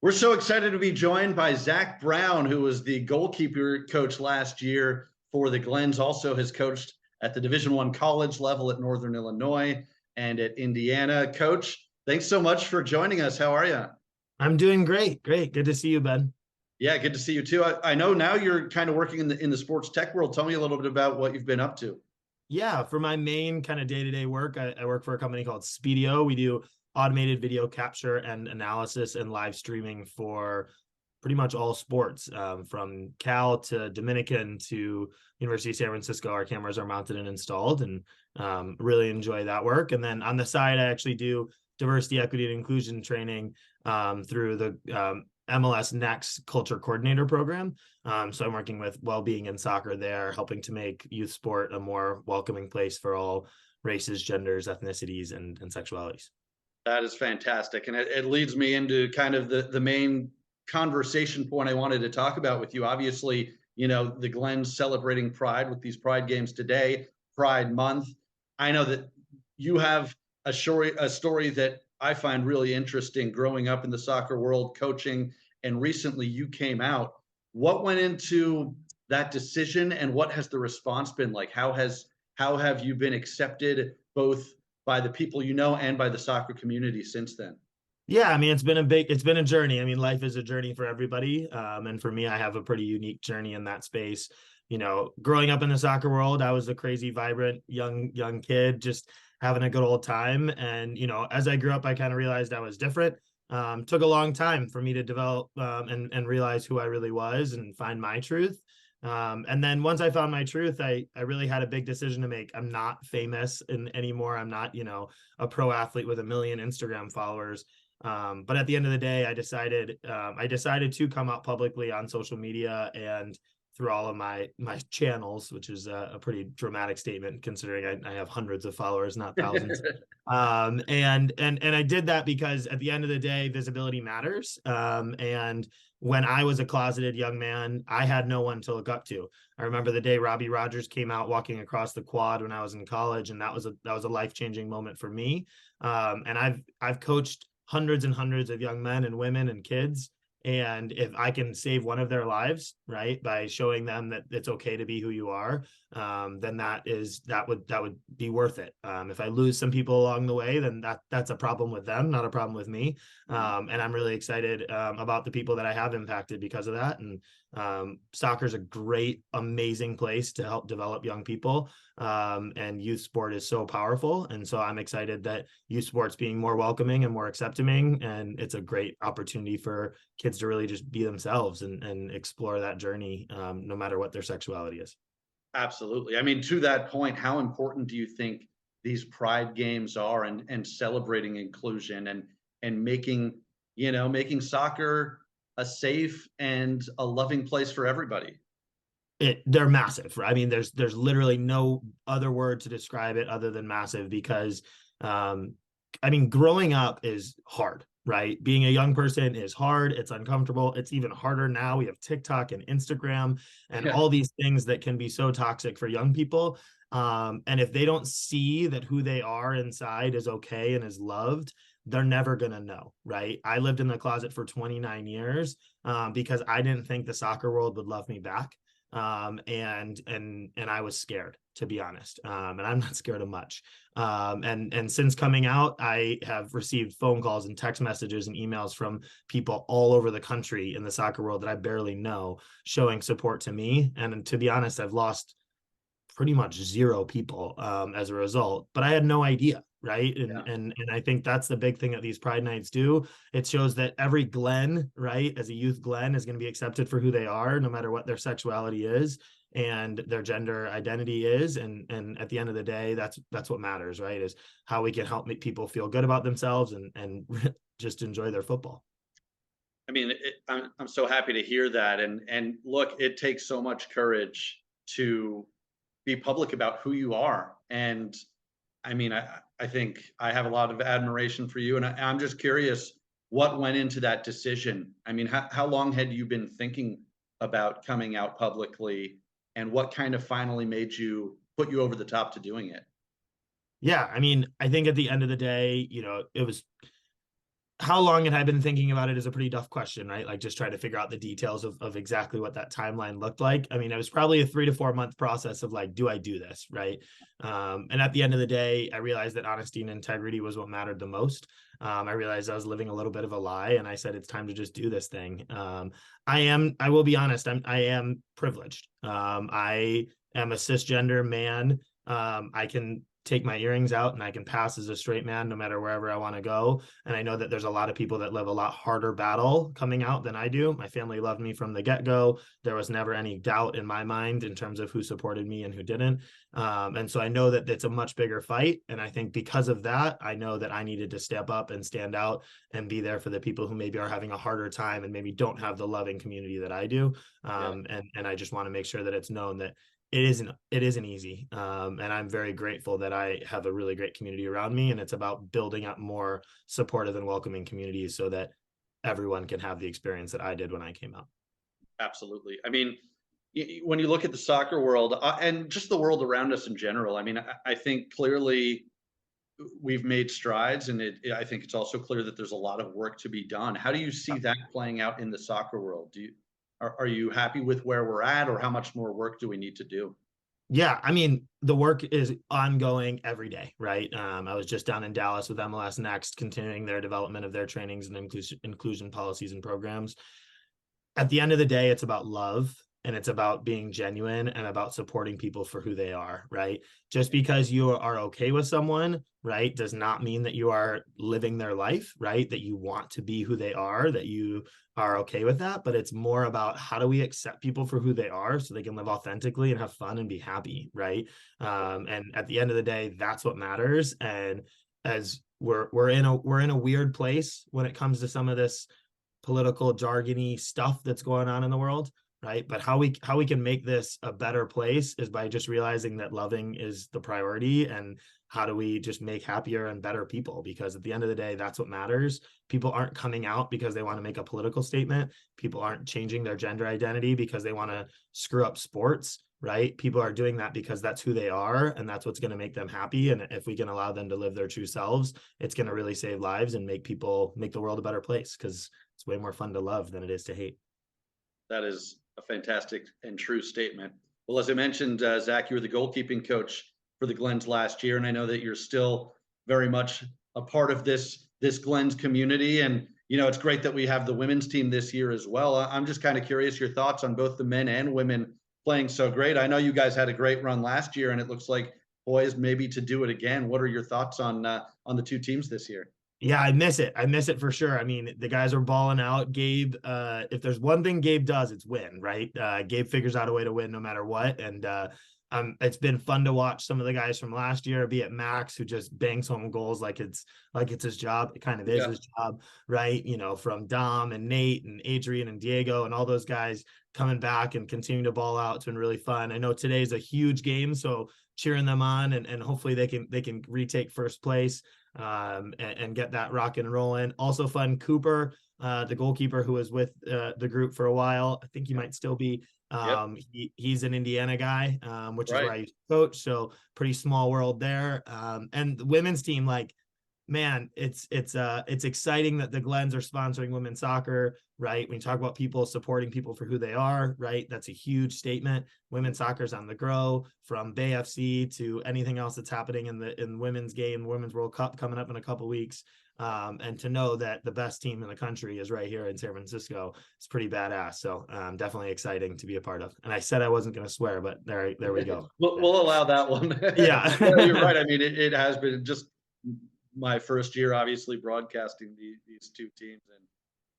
We're so excited to be joined by Zac Brown, who was the goalkeeper coach last year for the Glens, also has coached at the Division I college level at Northern Illinois and at Indiana. Coach, thanks so much for joining us. How are you? I'm doing great. Great. Good to see you, Ben. Yeah, good to see you too. I know now you're kind of working in the sports tech world. Tell me a little bit about what you've been up to. Yeah, for my main kind of day-to-day work, I work for a company called Speedio. We do automated video capture and analysis and live streaming for pretty much all sports, from Cal to Dominican to University of San Francisco. Our cameras are mounted and installed, and really enjoy that work. And then on the side, I actually do diversity, equity, and inclusion training through the MLS Next Culture Coordinator Program. So I'm working with well-being in soccer there, helping to make youth sport a more welcoming place for all races, genders, ethnicities, and sexualities. That is fantastic. And it leads me into kind of the main conversation point I wanted to talk about with you. Obviously, the Glens celebrating Pride with these Pride games today, Pride Month. I know that you have a story that I find really interesting growing up in the soccer world, coaching, and recently you came out. What went into that decision and what has the response been like? How have you been accepted both by the people you know and by the soccer community since then? Yeah, I mean, it's been a journey. I mean, life is a journey for everybody. And for me, I have a pretty unique journey in that space. Growing up in the soccer world, I was a crazy, vibrant, young kid, just having a good old time. And, as I grew up, I kind of realized I was different. Took a long time for me to develop and realize who I really was and find my truth. And then once I found my truth, I really had a big decision to make. I'm not famous anymore. I'm not, a pro athlete with a million Instagram followers. But at the end of the day, I decided to come out publicly on social media and through all of my channels, which is a pretty dramatic statement considering I have hundreds of followers, not thousands. And I did that because at the end of the day, visibility matters. And when I was a closeted young man, I had no one to look up to. I remember the day Robbie Rogers came out walking across the quad when I was in college, and that was a life-changing moment for me. And I've coached hundreds and hundreds of young men and women and kids. And if I can save one of their lives, right, by showing them that it's okay to be who you are, then that would be worth it. If I lose some people along the way, then that's a problem with them, not a problem with me. And I'm really excited about the people that I have impacted because of that. And soccer is a great, amazing place to help develop young people. And youth sport is so powerful. And so I'm excited that youth sport's being more welcoming and more accepting. And it's a great opportunity for kids to really just be themselves and explore that journey, no matter what their sexuality is. Absolutely. I mean, to that point, how important do you think these pride games are and celebrating inclusion and making soccer a safe and a loving place for everybody? They're massive, right? I mean, there's literally no other word to describe it other than massive because I mean, growing up is hard, right? Being a young person is hard. It's uncomfortable. It's even harder now. We have TikTok and Instagram and Yeah. all these things that can be so toxic for young people. And if they don't see that who they are inside is okay and is loved, they're never going to know, right? I lived in the closet for 29 years because I didn't think the soccer world would love me back. And I was scared, to be honest. And I'm not scared of much. And since coming out, I have received phone calls and text messages and emails from people all over the country in the soccer world that I barely know, showing support to me. And to be honest, I've lost pretty much zero people as a result, but I had no idea. Right. Yeah. And I think that's the big thing that these Pride Nights do. It shows that every Glen, right, as a youth Glen, is going to be accepted for who they are, no matter what their sexuality is and their gender identity is. And at the end of the day, that's what matters, right? Is how we can help make people feel good about themselves and just enjoy their football. I mean, I'm so happy to hear that. And look, it takes so much courage to be public about who you are. And I mean, I think I have a lot of admiration for you. And I'm just curious what went into that decision. I mean, how long had you been thinking about coming out publicly and what kind of finally made you put you over the top to doing it? Yeah, I mean, I think at the end of the day, it was how long had I been thinking about it is a pretty tough question, right? Like just trying to figure out the details of exactly what that timeline looked like. I mean, it was probably a 3 to 4 month process of like, do I do this? Right. And at the end of the day, I realized that honesty and integrity was what mattered the most. I realized I was living a little bit of a lie, and I said, it's time to just do this thing. I will be honest, I am privileged. I am a cisgender man. I can take my earrings out and I can pass as a straight man no matter wherever I want to go. And I know that there's a lot of people that live a lot harder battle coming out than I do. My family loved me from the get-go. There was never any doubt in my mind in terms of who supported me and who didn't. And so I know that it's a much bigger fight. And I think because of that, I know that I needed to step up and stand out and be there for the people who maybe are having a harder time and maybe don't have the loving community that I do. And I just want to make sure that it's known that it isn't easy, and I'm very grateful that I have a really great community around me, and it's about building up more supportive and welcoming communities so that everyone can have the experience that I did when I came out. Absolutely. I mean, when you look at the soccer world, and just the world around us in general, I mean, I think clearly we've made strides, and I think it's also clear that there's a lot of work to be done. How do you see that playing out in the soccer world? Are you happy with where we're at, or how much more work do we need to do? Yeah, I mean, the work is ongoing every day, right? I was just down in Dallas with MLS Next, continuing their development of their trainings and inclusion policies and programs. At the end of the day, it's about love, and it's about being genuine and about supporting people for who they are, right? Just because you are okay with someone, right, does not mean that you are living their life, right? That you want to be who they are, that you are okay with that. But it's more about how do we accept people for who they are so they can live authentically and have fun and be happy, right? And at the end of the day, that's what matters. And as we're in a weird place when it comes to some of this political jargony stuff that's going on in the world, right? But how we can make this a better place is by just realizing that loving is the priority, and how do we just make happier and better people, because at the end of the day, that's what matters. People aren't coming out because they want to make a political statement. People aren't changing their gender identity because they want to screw up sports, right? People are doing that because that's who they are, and that's what's going to make them happy. And if we can allow them to live their true selves, it's going to really save lives and make the world a better place, because it's way more fun to love than it is to hate. That is a fantastic and true statement. Well, as I mentioned, Zac, you were the goalkeeping coach for the Glens last year, and I know that you're still very much a part of this Glens community. And it's great that we have the women's team this year as well. I'm just kind of curious your thoughts on both the men and women playing so great. I know you guys had a great run last year, and it looks like poised maybe to do it again. What are your thoughts on the two teams this year? Yeah, I miss it. I miss it for sure. I mean, the guys are balling out. Gabe, if there's one thing Gabe does, it's win, right? Gabe figures out a way to win no matter what. And it's been fun to watch some of the guys from last year, be it Max, who just bangs home goals like it's his job. It kind of is his job, right? From Dom and Nate and Adrian and Diego and all those guys coming back and continuing to ball out. It's been really fun. I know today's a huge game, so cheering them on, and hopefully they can retake first place. And get that rock and rolling. Also fun, Cooper, the goalkeeper who was with the group for a while. I think he might still be. He's an Indiana guy, which is where I used to coach. So pretty small world there. And the women's team, like, man, it's exciting that the Glens are sponsoring women's soccer, right? When you talk about people supporting people for who they are, right? That's a huge statement. Women's soccer's on the grow, from Bay FC to anything else that's happening in women's game, Women's World Cup coming up in a couple weeks. And to know that the best team in the country is right here in San Francisco, it's pretty badass. So definitely exciting to be a part of. And I said I wasn't going to swear, but there we go. We'll allow that one. Yeah. You're right. I mean, it has been just my first year, obviously, broadcasting these two teams, and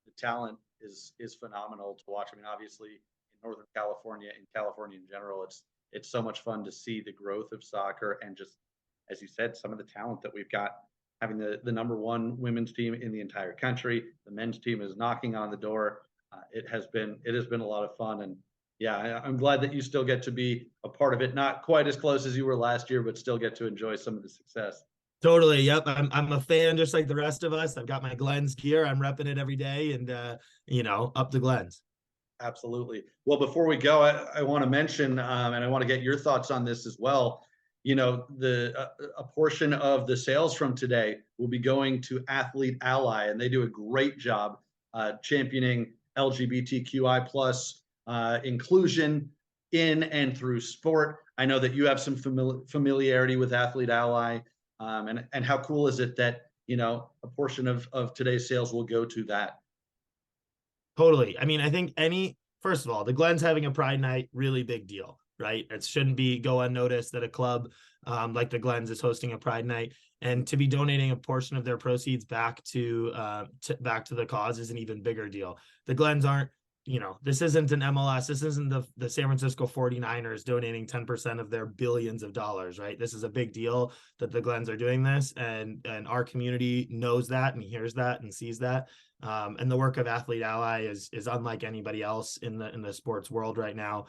the talent is phenomenal to watch. I mean, obviously, in Northern California, in California in general, it's so much fun to see the growth of soccer, and just, as you said, some of the talent that we've got. Having the number one women's team in the entire country, the men's team is knocking on the door. It has been a lot of fun, and yeah, I'm glad that you still get to be a part of it. Not quite as close as you were last year, but still get to enjoy some of the success. Totally. Yep. I'm a fan just like the rest of us. I've got my Glens gear. I'm repping it every day, and up the Glens. Absolutely. Well, before we go, I want to mention, and I want to get your thoughts on this as well. you know, a portion of the sales from today will be going to Athlete Ally, and they do a great job championing LGBTQI plus inclusion in and through sport. I know that you have some familiarity with Athlete Ally, and how cool is it that, you know, a portion of today's sales will go to that. Totally. I mean, I think first of all, the Glens having a Pride Night, really big deal, right? It shouldn't go unnoticed that a club like the Glens is hosting a Pride Night, and to be donating a portion of their proceeds back to the cause is an even bigger deal. The Glens aren't, you know, this isn't an MLS. This isn't the San Francisco 49ers donating 10% of their billions of dollars, right? This is a big deal that the Glens are doing this, and our community knows that and hears that and sees that. And the work of Athlete Ally is unlike anybody else in the sports world right now.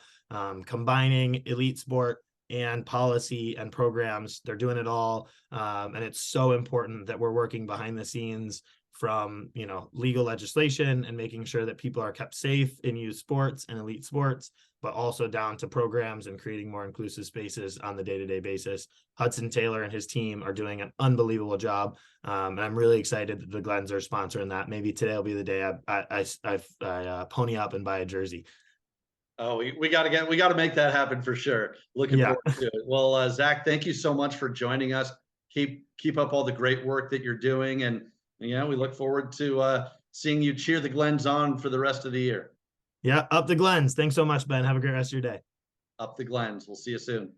Combining elite sport and policy and programs, they're doing it all, and it's so important that we're working behind the scenes, from, you know, legal legislation and making sure that people are kept safe in youth sports and elite sports, but also down to programs and creating more inclusive spaces on the day-to-day basis. Hudson Taylor and his team are doing an unbelievable job, and I'm really excited that the Glens are sponsoring that. Maybe today will be the day I pony up and buy a jersey. Oh, we got to make that happen for sure. Looking Yeah. forward to it. Well, Zac, thank you so much for joining us. Keep up all the great work that you're doing, and you know, we look forward to seeing you cheer the Glens on for the rest of the year. Yeah, up the Glens. Thanks so much, Ben. Have a great rest of your day. Up the Glens. We'll see you soon.